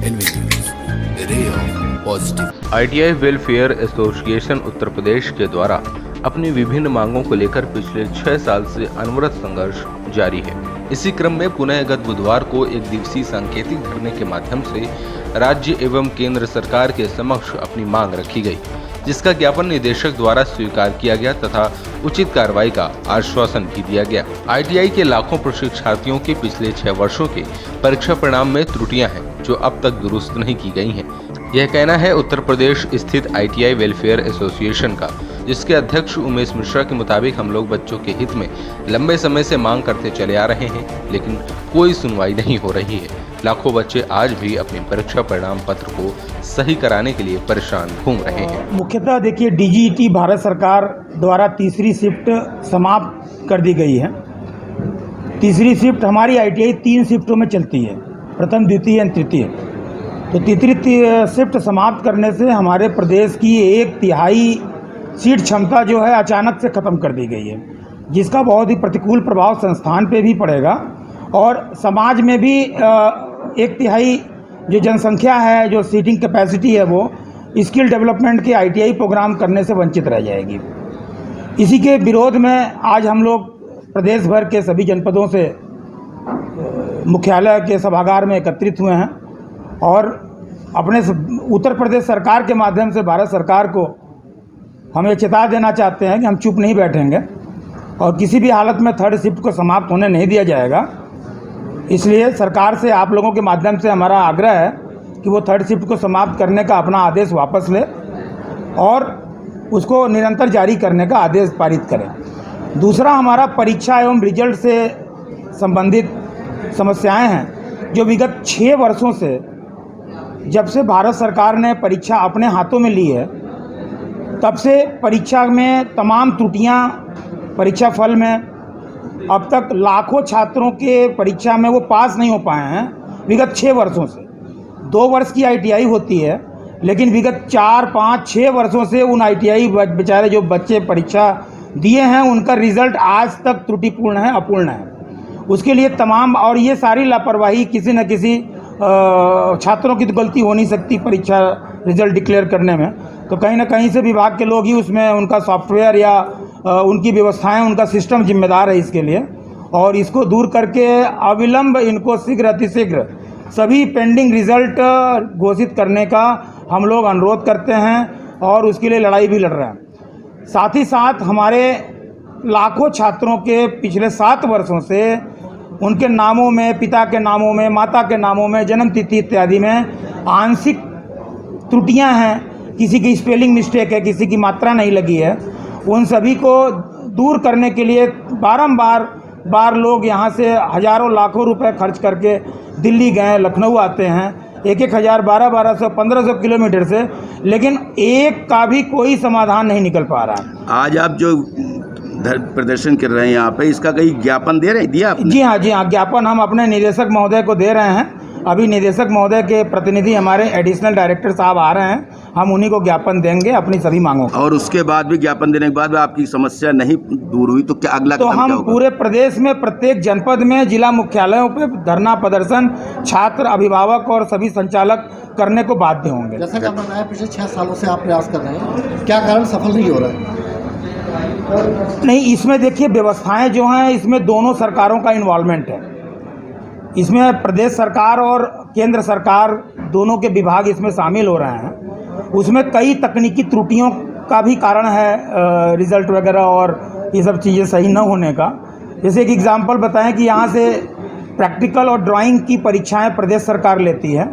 NV News, a ray of positive. ITI welfare association Uttar Pradesh के द्वारा अपनी विभिन्न मांगों को लेकर पिछले 6 साल से अनवरत संघर्ष जारी है। इसी क्रम में पुनः गत बुधवार को एक दिवसीय सांकेतिक धरने के माध्यम से राज्य एवं केंद्र सरकार के समक्ष अपनी मांग रखी गई, जिसका ज्ञापन निदेशक द्वारा स्वीकार किया गया तथा उचित कार्रवाई का आश्वासन भी दिया गया। ITI के लाखों प्रशिक्षार्थियों के पिछले 6 वर्षों के परीक्षा परिणाम में त्रुटियां हैं जो अब तक दुरुस्त नहीं की गई हैं। यह कहना है उत्तर प्रदेश स्थित ITI वेलफेयर एसोसिएशन का, जिसके अध्यक्ष उमेश मिश्रा के मुताबिक हम लोग बच्चों के हित में लंबे समय से मांग करते चले आ रहे हैं, लेकिन कोई सुनवाई नहीं हो रही है। लाखों बच्चे आज भी अपने परीक्षा परिणाम पत्र को सही कराने के लिए परेशान घूम रहे हैं। मुख्यतः देखिए, DGET भारत सरकार द्वारा तीसरी शिफ्ट समाप्त कर दी गई है। तीसरी शिफ्ट हमारी ITI 3 शिफ्टों में चलती है, प्रथम, द्वितीय और तृतीय। तो तीसरी शिफ्ट समाप्त करने से हमारे प्रदेश की 1/3 सीट क्षमता जो है अचानक से ख़त्म कर दी गई है, जिसका बहुत ही प्रतिकूल प्रभाव संस्थान पे भी पड़ेगा और समाज में भी 1/3 जो जनसंख्या है, जो सीटिंग कैपेसिटी है, वो स्किल डेवलपमेंट के ITI प्रोग्राम करने से वंचित रह जाएगी। इसी के विरोध में आज हम लोग प्रदेश भर के सभी जनपदों से मुख्यालय के सभागार में एकत्रित हुए हैं और अपने उत्तर प्रदेश सरकार के माध्यम से भारत सरकार को हम ये चेता देना चाहते हैं कि हम चुप नहीं बैठेंगे और किसी भी हालत में थर्ड शिफ्ट को समाप्त होने नहीं दिया जाएगा। इसलिए सरकार से आप लोगों के माध्यम से हमारा आग्रह है कि वो थर्ड शिफ्ट को समाप्त करने का अपना आदेश वापस ले और उसको निरंतर जारी करने का आदेश पारित करें। दूसरा, हमारा परीक्षा एवं रिजल्ट से संबंधित समस्याएं हैं जो विगत 6 वर्षों से, जब से भारत सरकार ने परीक्षा अपने हाथों में ली है, तब से परीक्षा में तमाम त्रुटियां, परीक्षा फल में अब तक लाखों छात्रों के परीक्षा में वो पास नहीं हो पाए हैं विगत 6 वर्षों से। 2 वर्ष की ITI होती है, लेकिन विगत 4, 5, 6 वर्षों से उन ITI बेचारे जो बच्चे परीक्षा दिए हैं, उनका रिजल्ट आज तक त्रुटिपूर्ण है, अपूर्ण है। उसके लिए तमाम, और ये सारी लापरवाही किसी न किसी छात्रों की तो गलती हो नहीं सकती परीक्षा रिजल्ट डिक्लेयर करने में, तो कहीं ना कहीं से विभाग के लोग ही उसमें, उनका सॉफ्टवेयर या उनकी व्यवस्थाएं, उनका सिस्टम जिम्मेदार है इसके लिए। और इसको दूर करके अविलंब इनको शीघ्र अतिशीघ्र सभी पेंडिंग रिजल्ट घोषित करने का हम लोग अनुरोध करते हैं और उसके लिए लड़ाई भी लड़ रहे हैं। साथ ही साथ हमारे लाखों छात्रों के पिछले 7 वर्षों से उनके नामों में, पिता के नामों में, माता के नामों में, जन्म तिथि इत्यादि में आंशिक त्रुटियां हैं, किसी की स्पेलिंग मिस्टेक है, किसी की मात्रा नहीं लगी है। उन सभी को दूर करने के लिए बार लोग यहाँ से हज़ारों लाखों रुपए खर्च करके दिल्ली गए, लखनऊ आते हैं, 1,000, 1,200, 1,500 किलोमीटर से, लेकिन एक का भी कोई समाधान नहीं निकल पा रहा। आज आप जो प्रदर्शन कर रहे हैं यहाँ पे, इसका कहीं ज्ञापन दिया आपने? जी हाँ, ज्ञापन हम अपने निदेशक महोदय को दे रहे हैं। अभी निदेशक महोदय के प्रतिनिधि हमारे एडिशनल डायरेक्टर साहब आ रहे हैं, हम उन्हीं को ज्ञापन देंगे अपनी सभी मांगों का। और उसके बाद भी, ज्ञापन देने के बाद भी आपकी समस्या नहीं दूर हुई तो क्या अगला तो हम पूरे प्रदेश में प्रत्येक जनपद में जिला मुख्यालयों पे धरना प्रदर्शन छात्र, अभिभावक और सभी संचालक करने को बाध्य होंगे। जैसा कि आपने बताया, पिछले 6 सालों से आप प्रयास कर रहे हैं, क्या कारण सफल नहीं हो रहा है? नहीं, इसमें देखिए, व्यवस्थाएं जो हैं, इसमें दोनों सरकारों का इन्वॉल्वमेंट है। इसमें प्रदेश सरकार और केंद्र सरकार दोनों के विभाग इसमें शामिल हो रहे हैं। उसमें कई तकनीकी त्रुटियों का भी कारण है, रिजल्ट वगैरह और ये सब चीज़ें सही न होने का। जैसे एक एग्जांपल बताएं कि यहाँ से प्रैक्टिकल और ड्राइंग की परीक्षाएं प्रदेश सरकार लेती है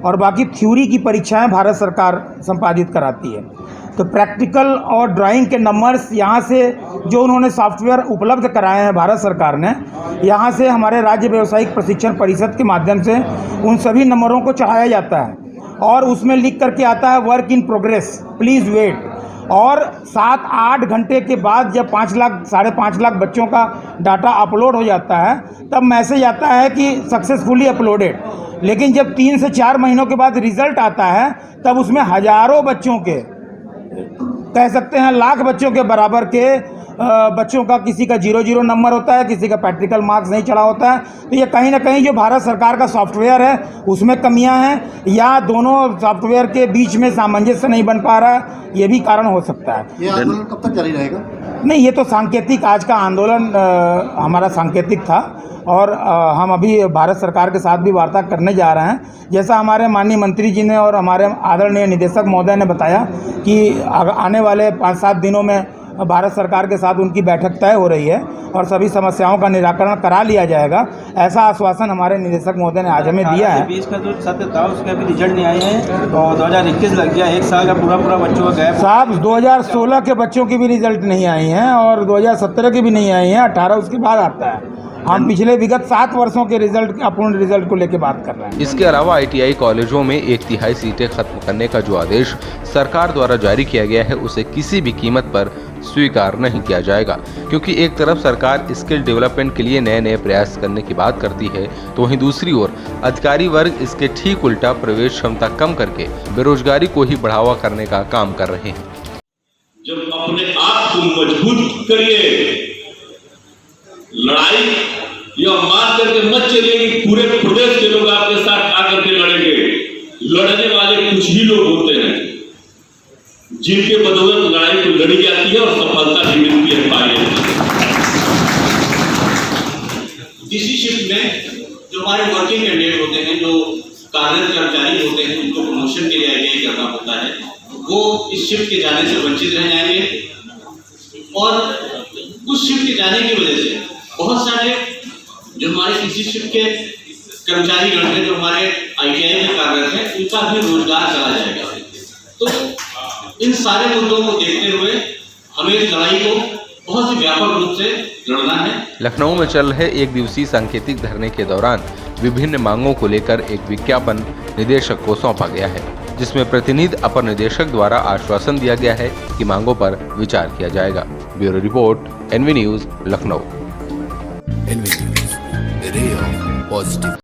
और बाकी थ्योरी की परीक्षाएं भारत सरकार संपादित कराती है। तो प्रैक्टिकल और ड्राइंग के नंबर्स यहाँ से जो उन्होंने सॉफ्टवेयर उपलब्ध कराए हैं भारत सरकार ने, यहाँ से हमारे राज्य व्यावसायिक प्रशिक्षण परिषद के माध्यम से उन सभी नंबरों को चढ़ाया जाता है और उसमें लिख करके आता है work in progress, please wait. और 7-8 घंटे के बाद जब 5 लाख, 5.5 लाख बच्चों का डाटा अपलोड हो जाता है, तब मैसेज आता है कि सक्सेसफुली अपलोडेड। लेकिन जब 3 से 4 महीनों के बाद रिजल्ट आता है, तब उसमें हज़ारों बच्चों के, कह सकते हैं लाख बच्चों के बराबर के बच्चों का किसी का 0-0 नंबर होता है, किसी का प्रैक्टिकल मार्क्स नहीं चढ़ा होता है। तो ये कहीं ना कहीं जो भारत सरकार का सॉफ्टवेयर है उसमें कमियां हैं या दोनों सॉफ्टवेयर के बीच में सामंजस्य नहीं बन पा रहा है, ये भी कारण हो सकता है। ये आंदोलन कब तक जारी रहेगा? नहीं, ये तो सांकेतिक, आज का आंदोलन हमारा सांकेतिक था और हम अभी भारत सरकार के साथ भी वार्ता करने जा रहे हैं। जैसा हमारे माननीय मंत्री जी ने और हमारे आदरणीय निदेशक महोदय ने बताया कि आने वाले 5-7 दिनों में भारत सरकार के साथ उनकी बैठक तय हो रही है और सभी समस्याओं का निराकरण करा लिया जाएगा, ऐसा आश्वासन हमारे निदेशक महोदय ने आज हमें दिया है। 20 का जो सत्र था उसके अभी रिजल्ट नहीं आए हैं और 2021 लग गया, 1 साल का पूरा बच्चों का गैप। साहब 2016 के बच्चों की भी रिजल्ट नहीं आई हैं और 2017 की भी नहीं आई हैं, 18 उसके बाद आता है। हम पिछले विगत 7 वर्षों के रिजल्ट, अपूर्ण रिजल्ट को लेकर बात कर रहे हैं। इसके अलावा ITI कॉलेजों में 1/3 सीटें खत्म करने का जो आदेश सरकार द्वारा जारी किया गया है उसे किसी भी कीमत पर स्वीकार नहीं किया जाएगा, क्योंकि एक तरफ सरकार स्किल डेवलपमेंट के लिए नए नए प्रयास करने की बात करती है तो वहीं दूसरी ओर अधिकारी वर्ग इसके ठीक उल्टा प्रवेश क्षमता कम करके बेरोजगारी को ही बढ़ावा करने का काम कर रहे हैं। जब अपने आप को मजबूत करिए, लड़ाई या मान करके मत चलिए कि पूरे प्रदेश के लोग आपके साथ आकर के लड़ेंगे। लड़ने वाले कुछ ही लोग होते हैं जिनके बदौलत लड़ाई को लड़ी जाती है और सफलता भी मिलती है। पाई किसी शिफ्ट में जो हमारे वर्किंग कैंडिडेट होते हैं, जो कार्यरत कर्मचारी होते हैं, उनको प्रमोशन के लिए ITI करना होता है, वो इस शिफ्ट के जाने से वंचित रह जाएंगे और उस शिफ्ट के जाने की वजह से बहुत सारे जो हमारे किसी शिफ्ट के कर्मचारी गण हैं, जो हमारे ITI में कार्यरत हैं, उनका भी रोजगार चला जाएगा। तो इन सारे मुद्दों को देखते हुए हमें इस लड़ाई को बहुत ही व्यापक रूप से लड़ना है। लखनऊ में चल रहे 1 दिवसीय सांकेतिक धरने के दौरान विभिन्न मांगों को लेकर एक विज्ञापन निदेशक को सौंपा गया है, जिसमें प्रतिनिधि अपर निदेशक द्वारा आश्वासन दिया गया है कि मांगों पर विचार किया जाएगा। Bureau report, NV news, Lucknow. NV News, ray of positive.